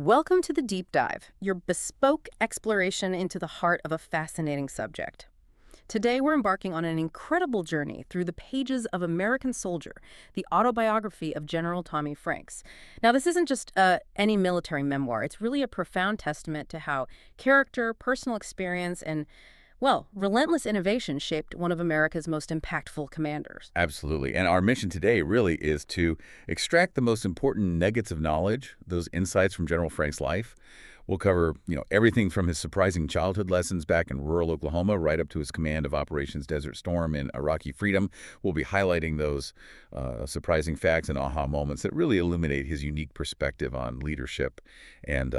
Welcome to the Deep Dive, your bespoke exploration into the heart of a fascinating subject. Today, we're embarking on an incredible journey through the pages of American Soldier, the autobiography of General Tommy Franks. Now, this isn't just any military memoir. It's really a profound testament to how character, personal experience, and, well, relentless innovation shaped one of America's most impactful commanders. Absolutely. And our mission today really is to extract the most important nuggets of knowledge, those insights from General Frank's life. We'll cover, everything from his surprising childhood lessons back in rural Oklahoma right up to his command of Operations Desert Storm and Iraqi Freedom. We'll be highlighting those surprising facts and aha moments that really illuminate his unique perspective on leadership and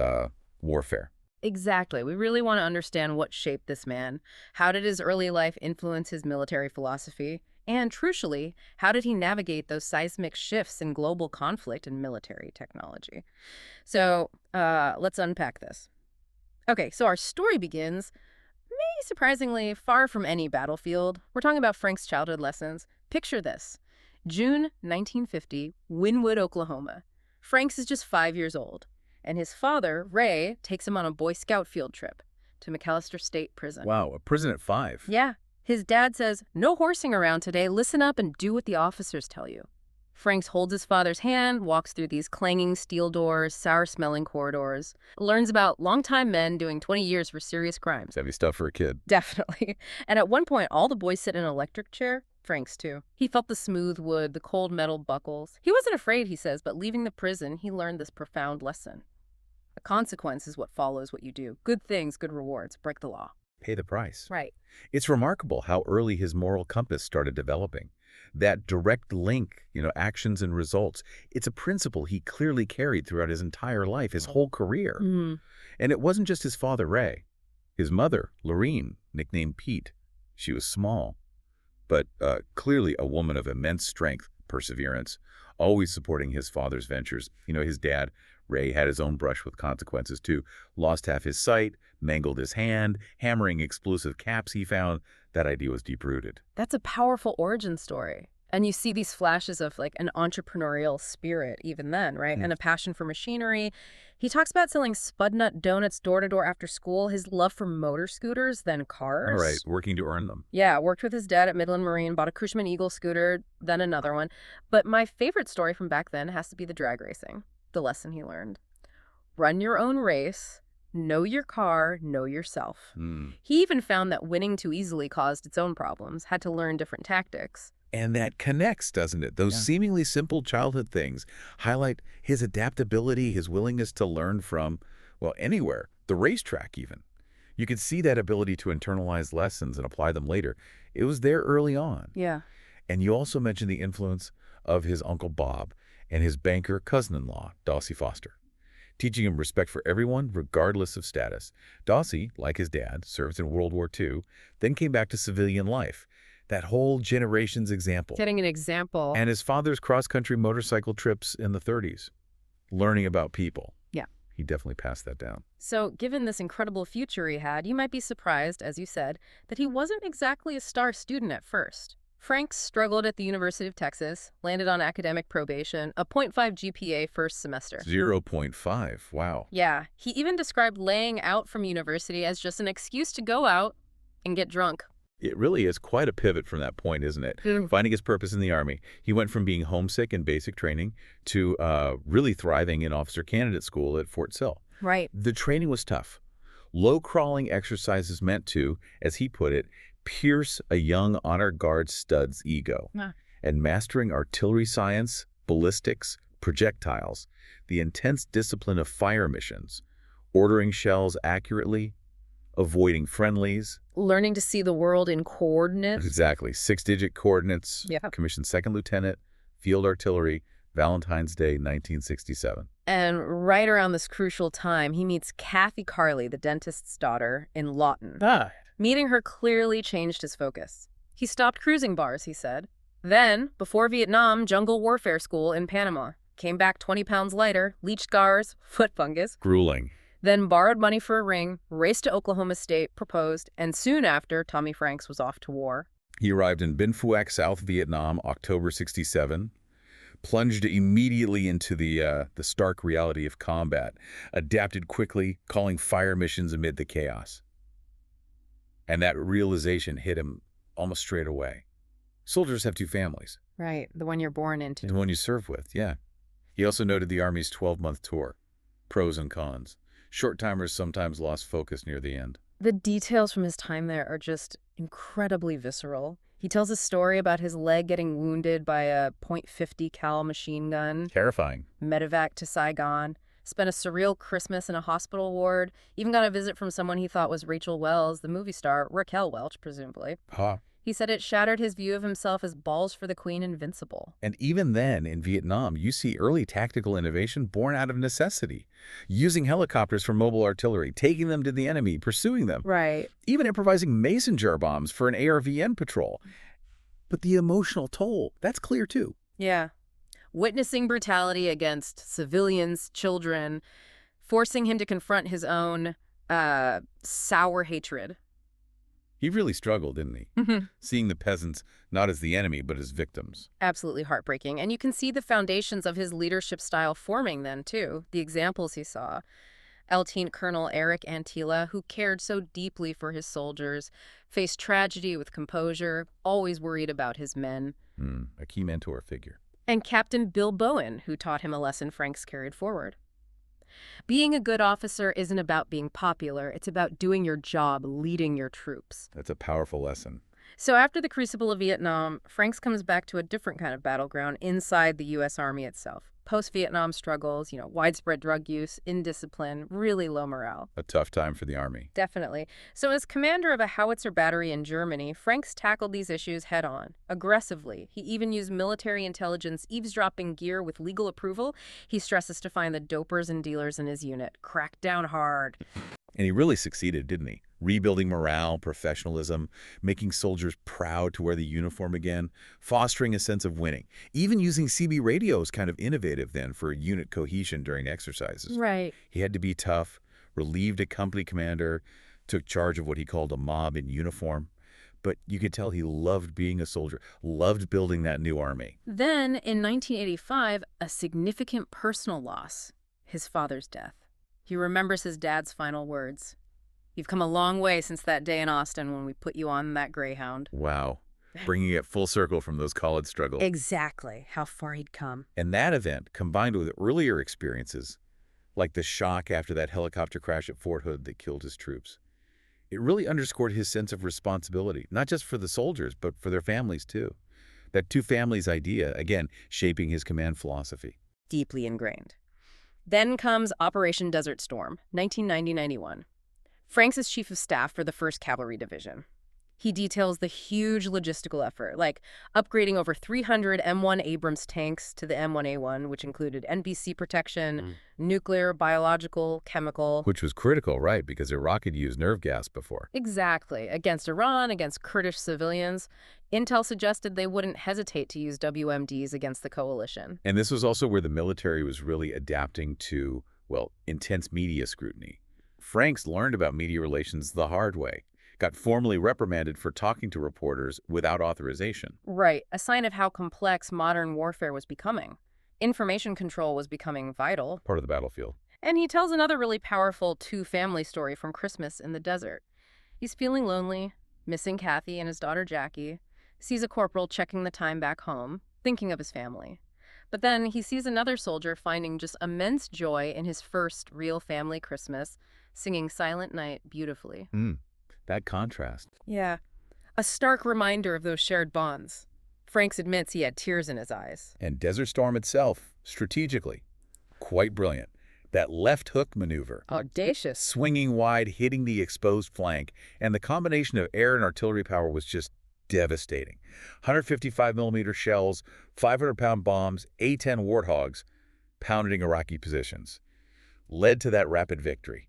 warfare. Exactly. We really want to understand what shaped this man. How did his early life influence his military philosophy? And crucially, how did he navigate those seismic shifts in global conflict and military technology? So let's unpack this. Okay, so our story begins, maybe surprisingly, far from any battlefield. We're talking about Frank's childhood lessons. Picture this. June 1950, Wynwood, Oklahoma. Franks is just 5 years old, and his father, Ray, takes him on a Boy Scout field trip to McAllister State Prison. Wow, a prison at 5. Yeah. His dad says, "No horsing around today. Listen up and do what the officers tell you." Franks holds his father's hand, walks through these clanging steel doors, sour-smelling corridors, learns about longtime men doing 20 years for serious crimes. Heavy stuff for a kid. Definitely. And at one point, all the boys sit in an electric chair. Franks, too. He felt the smooth wood, the cold metal buckles. He wasn't afraid, he says, but leaving the prison, he learned this profound lesson. A consequence is what follows what you do. Good things, good rewards. Break the law. Pay the price. Right. It's remarkable how early his moral compass started developing. That direct link, actions and results, it's a principle he clearly carried throughout his entire life, his whole career. And it wasn't just his father, Ray. His mother, Lorene, nicknamed Pete. She was small, but clearly a woman of immense strength, perseverance, always supporting his father's ventures. His dad, Ray, had his own brush with consequences, too. Lost half his sight, mangled his hand, hammering explosive caps he found. That idea was deep-rooted. That's a powerful origin story. And you see these flashes of like an entrepreneurial spirit even then, right? And a passion for machinery. He talks about selling Spud Nut donuts door to door after school, his love for motor scooters, then cars. All right, working to earn them. Yeah, worked with his dad at Midland Marine, bought a Cushman Eagle scooter, then another one. But my favorite story from back then has to be the drag racing, the lesson he learned. Run your own race. Know your car, know yourself. He even found that winning too easily caused its own problems, had to learn different tactics. And that connects, doesn't it? Those seemingly simple childhood things highlight his adaptability, his willingness to learn from, anywhere, the racetrack even. You could see that ability to internalize lessons and apply them later. It was there early on. Yeah. And you also mentioned the influence of his Uncle Bob and his banker cousin-in-law, Dossie Foster, teaching him respect for everyone, regardless of status. Dossie, like his dad, served in World War II, then came back to civilian life. That whole generation's example. Getting an example. And his father's cross-country motorcycle trips in the 30s. Learning about people. Yeah. He definitely passed that down. So given this incredible future he had, you might be surprised, as you said, that he wasn't exactly a star student at first. Franks struggled at the University of Texas, landed on academic probation, a .5 GPA first semester. 0.5, wow. Yeah, he even described laying out from university as just an excuse to go out and get drunk. It really is quite a pivot from that point, isn't it? Finding his purpose in the Army. He went from being homesick in basic training to really thriving in officer candidate school at Fort Sill. Right. The training was tough. Low-crawling exercises meant to, as he put it, pierce a young honor guard stud's ego. And mastering artillery science, ballistics, projectiles, the intense discipline of fire missions, ordering shells accurately, avoiding friendlies. Learning to see the world in coordinates. Exactly. 6-digit coordinates. Yeah. Commissioned second lieutenant, field artillery, Valentine's Day, 1967. And right around this crucial time, he meets Kathy Carley, the dentist's daughter, in Lawton. Meeting her clearly changed his focus. He stopped cruising bars, he said. Then, before Vietnam, jungle warfare school in Panama. Came back 20 pounds lighter, leech scars, foot fungus. Grueling. Then borrowed money for a ring, raced to Oklahoma State, proposed, and soon after, Tommy Franks was off to war. He arrived in Bin Phuoc, South Vietnam, October 67. Plunged immediately into the stark reality of combat, adapted quickly, calling fire missions amid the chaos. And that realization hit him almost straight away. Soldiers have two families. Right, the one you're born into. The one you serve with, yeah. He also noted the Army's 12-month tour. Pros and cons. Short-timers sometimes lost focus near the end. The details from his time there are just incredibly visceral. He tells a story about his leg getting wounded by a .50 cal machine gun. Terrifying. Medevac to Saigon. Spent a surreal Christmas in a hospital ward. Even got a visit from someone he thought was Rachel Wells, the movie star, Raquel Welch, presumably. Huh. He said it shattered his view of himself as balls for the queen invincible. And even then, in Vietnam, you see early tactical innovation born out of necessity. Using helicopters for mobile artillery, taking them to the enemy, pursuing them. Right. Even improvising mason jar bombs for an ARVN patrol. But the emotional toll, that's clear too. Yeah. Witnessing brutality against civilians, children, forcing him to confront his own sour hatred. He really struggled, didn't he? Mm-hmm. Seeing the peasants not as the enemy, but as victims. Absolutely heartbreaking. And you can see the foundations of his leadership style forming then, too. The examples he saw. Lieutenant Colonel Eric Antila, who cared so deeply for his soldiers, faced tragedy with composure, always worried about his men. A key mentor figure. And Captain Bill Bowen, who taught him a lesson Franks carried forward. Being a good officer isn't about being popular. It's about doing your job, leading your troops. That's a powerful lesson. So after the crucible of Vietnam, Franks comes back to a different kind of battleground inside the U.S. Army itself. Post-Vietnam struggles, widespread drug use, indiscipline, really low morale. A tough time for the Army. Definitely. So as commander of a howitzer battery in Germany, Franks tackled these issues head-on, aggressively. He even used military intelligence eavesdropping gear with legal approval. He stresses to find the dopers and dealers in his unit. Crack down hard. And he really succeeded, didn't he? Rebuilding morale, professionalism, making soldiers proud to wear the uniform again, fostering a sense of winning. Even using CB radio is kind of innovative then for unit cohesion during exercises. Right. He had to be tough, relieved a company commander, took charge of what he called a mob in uniform. But you could tell he loved being a soldier, loved building that new army. Then, in 1985, a significant personal loss, his father's death. He remembers his dad's final words. "You've come a long way since that day in Austin when we put you on that Greyhound." Wow. Bringing it full circle from those college struggles. Exactly. How far he'd come. And that event, combined with earlier experiences, like the shock after that helicopter crash at Fort Hood that killed his troops, it really underscored his sense of responsibility, not just for the soldiers, but for their families too. That two families idea, again, shaping his command philosophy. Deeply ingrained. Then comes Operation Desert Storm, 1990-91. Franks is chief of staff for the 1st Cavalry Division. He details the huge logistical effort, like upgrading over 300 M1 Abrams tanks to the M1A1, which included NBC protection, nuclear, biological, chemical. Which was critical, right? Because Iraq had used nerve gas before. Exactly. Against Iran, against Kurdish civilians. Intel suggested they wouldn't hesitate to use WMDs against the coalition. And this was also where the military was really adapting to, well, intense media scrutiny. Franks learned about media relations the hard way. Got formally reprimanded for talking to reporters without authorization. Right, a sign of how complex modern warfare was becoming. Information control was becoming vital. Part of the battlefield. And he tells another really powerful two-family story from Christmas in the desert. He's feeling lonely, missing Kathy and his daughter Jackie, sees a corporal checking the time back home, thinking of his family. But then he sees another soldier finding just immense joy in his first real family Christmas, singing Silent Night beautifully. That contrast. Yeah. A stark reminder of those shared bonds. Franks admits he had tears in his eyes. And Desert Storm itself, strategically, quite brilliant. That left hook maneuver. Audacious. Swinging wide, hitting the exposed flank, and the combination of air and artillery power was just devastating. 155mm shells, 500-pound bombs, A-10 Warthogs, pounding Iraqi positions. Led to that rapid victory.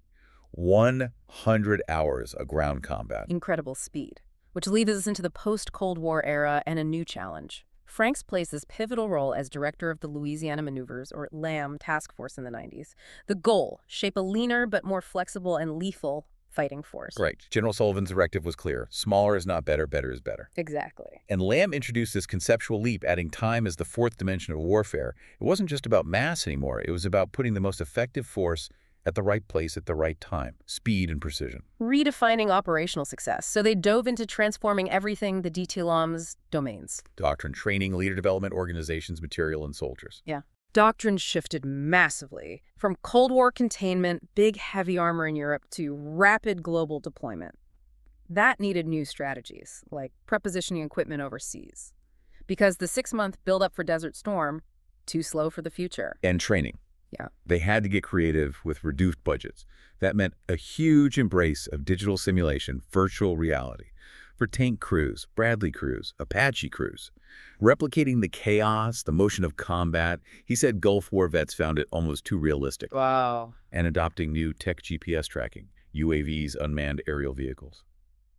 100 hours of ground combat. Incredible speed, which leads us into the post-Cold War era and a new challenge. Franks plays this pivotal role as director of the Louisiana Maneuvers, or LAM, task force in the 90s. The goal, shape a leaner but more flexible and lethal fighting force. Right. General Sullivan's directive was clear. Smaller is not better, better is better. Exactly. And Lamb introduced this conceptual leap, adding time as the fourth dimension of warfare. It wasn't just about mass anymore. It was about putting the most effective force at the right place at the right time. Speed and precision. Redefining operational success. So they dove into transforming everything the DTLOM's domains. Doctrine, training, leader development, organizations, material, and soldiers. Yeah. Doctrine shifted massively from Cold War containment, big heavy armor in Europe, to rapid global deployment. That needed new strategies, like prepositioning equipment overseas. Because the 6-month build-up for Desert Storm, too slow for the future. And training. Yeah. They had to get creative with reduced budgets. That meant a huge embrace of digital simulation, virtual reality. For tank crews, Bradley crews, Apache crews. Replicating the chaos, the motion of combat, he said Gulf War vets found it almost too realistic. Wow. And adopting new tech GPS tracking, UAVs, unmanned aerial vehicles.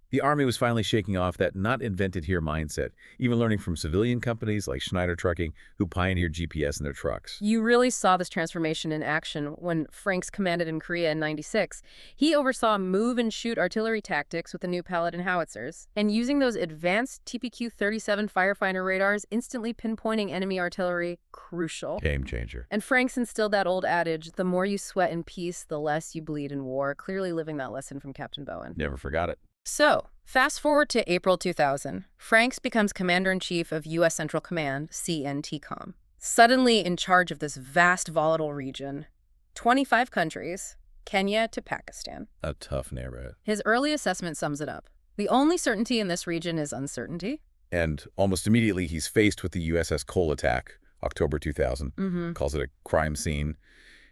The Army was finally shaking off that not-invented-here mindset, even learning from civilian companies like Schneider Trucking, who pioneered GPS in their trucks. You really saw this transformation in action when Franks commanded in Korea in '96. He oversaw move-and-shoot artillery tactics with the new Paladin howitzers, and using those advanced TPQ-37 firefighter radars, instantly pinpointing enemy artillery, crucial. Game changer. And Franks instilled that old adage, the more you sweat in peace, the less you bleed in war, clearly living that lesson from Captain Bowen. Never forgot it. So, fast forward to April 2000. Franks becomes Commander-in-Chief of U.S. Central Command, CENTCOM. Suddenly in charge of this vast, volatile region. 25 countries, Kenya to Pakistan. A tough neighborhood. His early assessment sums it up. The only certainty in this region is uncertainty. And almost immediately, he's faced with the USS Cole attack, October 2000. Calls it a crime scene.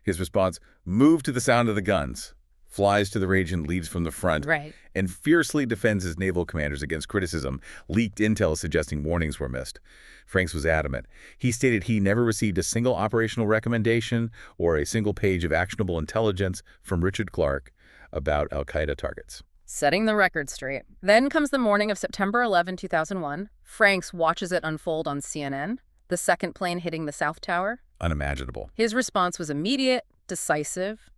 His response, move to the sound of the guns. Flies to the region, leads from the front, and fiercely defends his naval commanders against criticism, leaked intel suggesting warnings were missed. Franks was adamant. He stated he never received a single operational recommendation or a single page of actionable intelligence from Richard Clark about al-Qaeda targets. Setting the record straight. Then comes the morning of September 11, 2001. Franks watches it unfold on CNN, the second plane hitting the South Tower. Unimaginable. His response was immediate, decisive.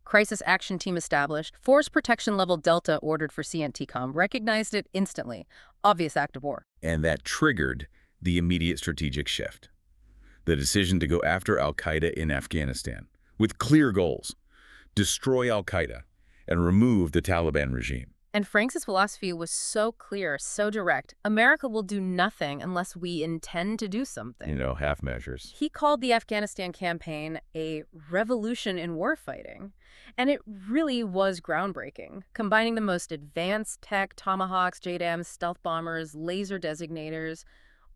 Crisis action team established. Force protection level Delta ordered for CENTCOM. Recognized it instantly. Obvious act of war. And that triggered the immediate strategic shift. The decision to go after al-Qaeda in Afghanistan with clear goals. Destroy al-Qaeda and remove the Taliban regime. And Franks' philosophy was so clear, so direct. America will do nothing unless we intend to do something. You know, half measures. He called the Afghanistan campaign a revolution in warfighting. And it really was groundbreaking, combining the most advanced tech, Tomahawks, JDAMs, stealth bombers, laser designators,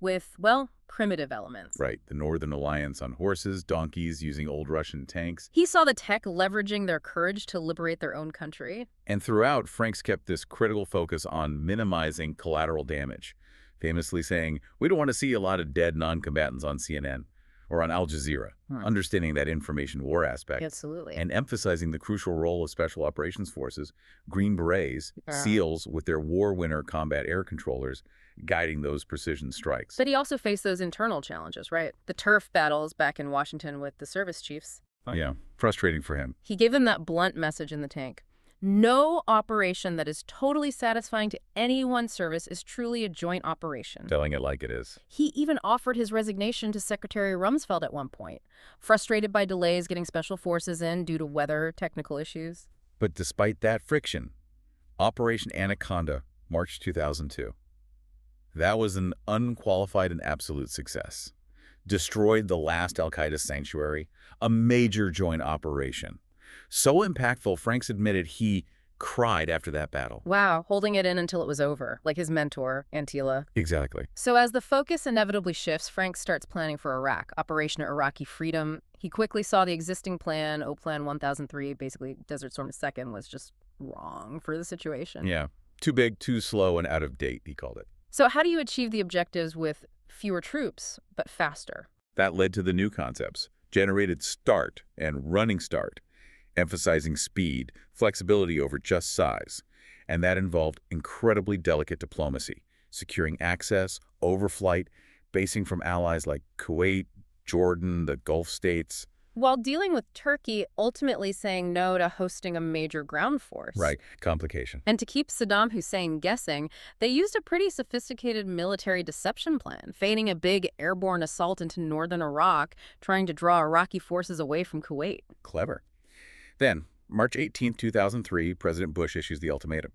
with, well, primitive elements. Right, the Northern Alliance on horses, donkeys, using old Russian tanks. He saw the tech leveraging their courage to liberate their own country. And throughout, Franks kept this critical focus on minimizing collateral damage, famously saying, we don't want to see a lot of dead non-combatants on CNN or on Al Jazeera, understanding that information war aspect. Absolutely. And emphasizing the crucial role of Special Operations Forces, Green Berets, SEALs with their war winner combat air controllers, guiding those precision strikes. But he also faced those internal challenges, right? The turf battles back in Washington with the service chiefs. Yeah, frustrating for him. He gave them that blunt message in the tank. No operation that is totally satisfying to any one service is truly a joint operation. Telling it like it is. He even offered his resignation to Secretary Rumsfeld at one point, frustrated by delays getting special forces in due to weather technical issues. But despite that friction, Operation Anaconda, March 2002. That was an unqualified and absolute success. Destroyed the last al-Qaeda sanctuary, a major joint operation. So impactful, Franks admitted he cried after that battle. Wow, holding it in until it was over, like his mentor, Antila. Exactly. So as the focus inevitably shifts, Franks starts planning for Iraq, Operation Iraqi Freedom. He quickly saw the existing plan, O-Plan 1003, basically Desert Storm 2nd, was just wrong for the situation. Yeah, too big, too slow, and out of date, he called it. So how do you achieve the objectives with fewer troops, but faster? That led to the new concepts, generated start and running start, emphasizing speed, flexibility over just size. And that involved incredibly delicate diplomacy, securing access, overflight, basing from allies like Kuwait, Jordan, the Gulf states. while dealing with Turkey ultimately saying no to hosting a major ground force. Right, complication. And to keep Saddam Hussein guessing, they used a pretty sophisticated military deception plan, feigning a big airborne assault into northern Iraq, trying to draw Iraqi forces away from Kuwait. Clever. Then, March 18, 2003, President Bush issues the ultimatum.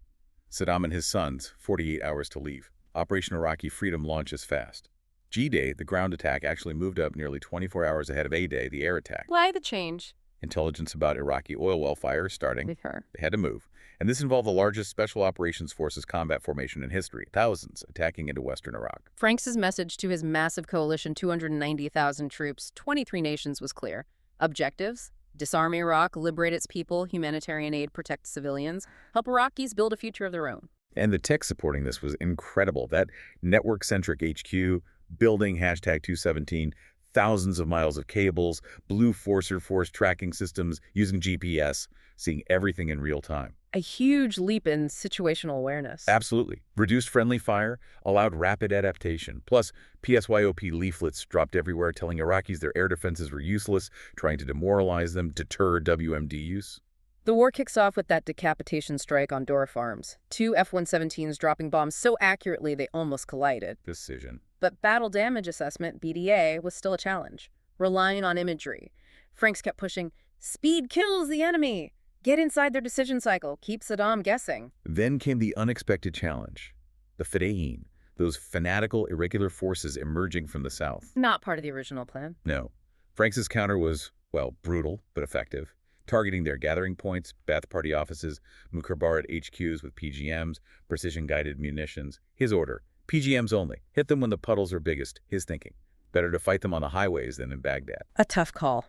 Saddam and his sons, 48 hours to leave. Operation Iraqi Freedom launches fast. G-Day, the ground attack, actually moved up nearly 24 hours ahead of A-Day, the air attack. Why the change? Intelligence about Iraqi oil well fires starting. With her. They had to move. And this involved the largest Special Operations Forces combat formation in history, thousands attacking into western Iraq. Franks' message to his massive coalition, 290,000 troops, 23 nations, was clear. Objectives: disarm Iraq, liberate its people, humanitarian aid, protect civilians, help Iraqis build a future of their own. And the tech supporting this was incredible. That network-centric HQ, building #217, thousands of miles of cables, blue force tracking systems using GPS, seeing everything in real time. A huge leap in situational awareness. Absolutely. Reduced friendly fire, allowed rapid adaptation. Plus, PSYOP leaflets dropped everywhere telling Iraqis their air defenses were useless, trying to demoralize them, deter WMD use. The war kicks off with that decapitation strike on Dora Farms. 2 F-117s dropping bombs so accurately they almost collided. Precision. But battle damage assessment, BDA, was still a challenge, relying on imagery. Franks kept pushing, speed kills the enemy. Get inside their decision cycle. Keep Saddam guessing. Then came the unexpected challenge. The Fedayeen, those fanatical, irregular forces emerging from the south. Not part of the original plan. No. Franks' counter was, well, brutal, but effective. Targeting their gathering points, Ba'ath Party offices, Mukhabarat HQs with PGMs, precision-guided munitions. His order, PGMs only. Hit them when the puddles are biggest. His thinking. Better to fight them on the highways than in Baghdad. A tough call.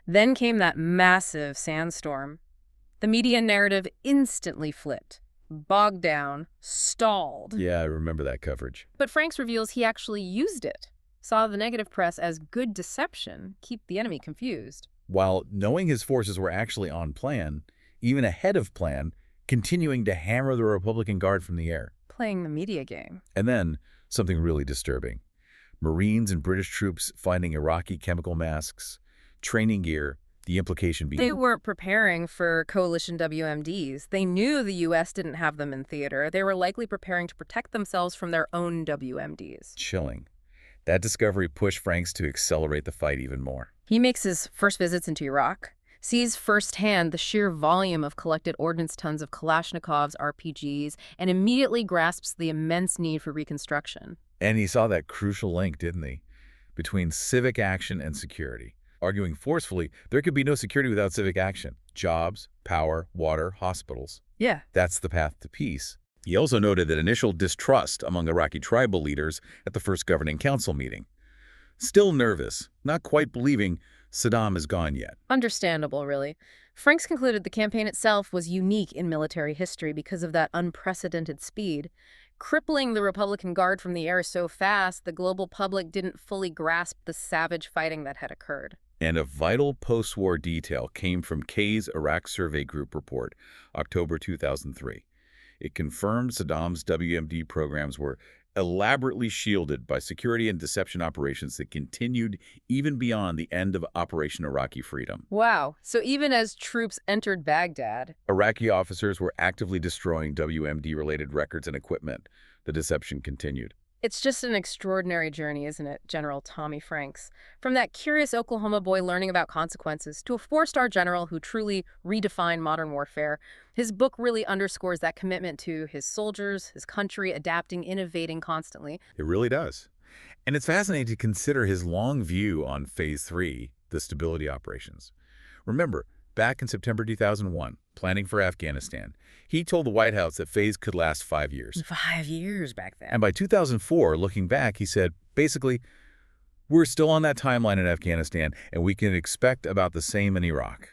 Then came that massive sandstorm. The media narrative instantly flipped. Bogged down, stalled. Yeah, I remember that coverage. But Franks reveals he actually used it. Saw the negative press as good deception, keep the enemy confused. While knowing his forces were actually on plan, even ahead of plan, continuing to hammer the Republican Guard from the air. Playing the media game. And then, something really disturbing. Marines and British troops finding Iraqi chemical masks, training gear, the implication being... They weren't preparing for coalition WMDs. They knew the U.S. didn't have them in theater. They were likely preparing to protect themselves from their own WMDs. Chilling. That discovery pushed Franks to accelerate the fight even more. He makes his first visits into Iraq, sees firsthand the sheer volume of collected ordnance tons of Kalashnikovs, RPGs, and immediately grasps the immense need for reconstruction. And he saw that crucial link, didn't he? Between civic action and security. Arguing forcefully, there could be no security without civic action. Jobs, power, water, hospitals. Yeah. That's the path to peace. He also noted that initial distrust among Iraqi tribal leaders at the first governing council meeting. Still nervous, not quite believing Saddam is gone yet. Understandable, really. Franks concluded the campaign itself was unique in military history because of that unprecedented speed. Crippling the Republican Guard from the air so fast, the global public didn't fully grasp the savage fighting that had occurred. And a vital post-war detail came from Kay's Iraq Survey Group report, October 2003. It confirmed Saddam's WMD programs were elaborately shielded by security and deception operations that continued even beyond the end of Operation Iraqi Freedom. Wow. So even as troops entered Baghdad, Iraqi officers were actively destroying WMD-related records and equipment. The deception continued. it's just an extraordinary journey, isn't it, General Tommy Franks? From that curious Oklahoma boy learning about consequences to a four-star general who truly redefined modern warfare, his book really underscores that commitment to his soldiers, his country, adapting, innovating constantly. It really does. And it's fascinating to consider his long view on Phase 3, the stability operations. Remember, back in September 2001, planning for Afghanistan, he told the White House that phase could last 5 years. 5 years back then. And by 2004, looking back, he said, basically, we're still on that timeline in Afghanistan, and we can expect about the same in Iraq.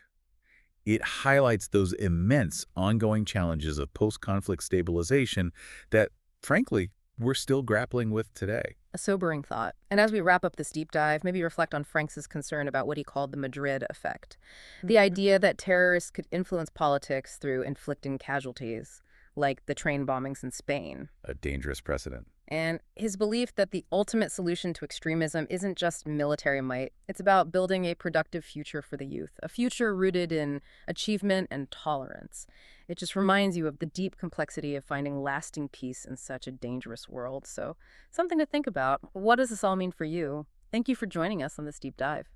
It highlights those immense ongoing challenges of post-conflict stabilization that, frankly, we're still grappling with today. A sobering thought. And as we wrap up this deep dive, maybe reflect on Franks' concern about what he called the Madrid effect. The idea that terrorists could influence politics through inflicting casualties, like the train bombings in Spain. A dangerous precedent. And his belief that the ultimate solution to extremism isn't just military might, it's about building a productive future for the youth, a future rooted in achievement and tolerance. It just reminds you of the deep complexity of finding lasting peace in such a dangerous world. So, something to think about. What does this all mean for you? Thank you for joining us on this deep dive.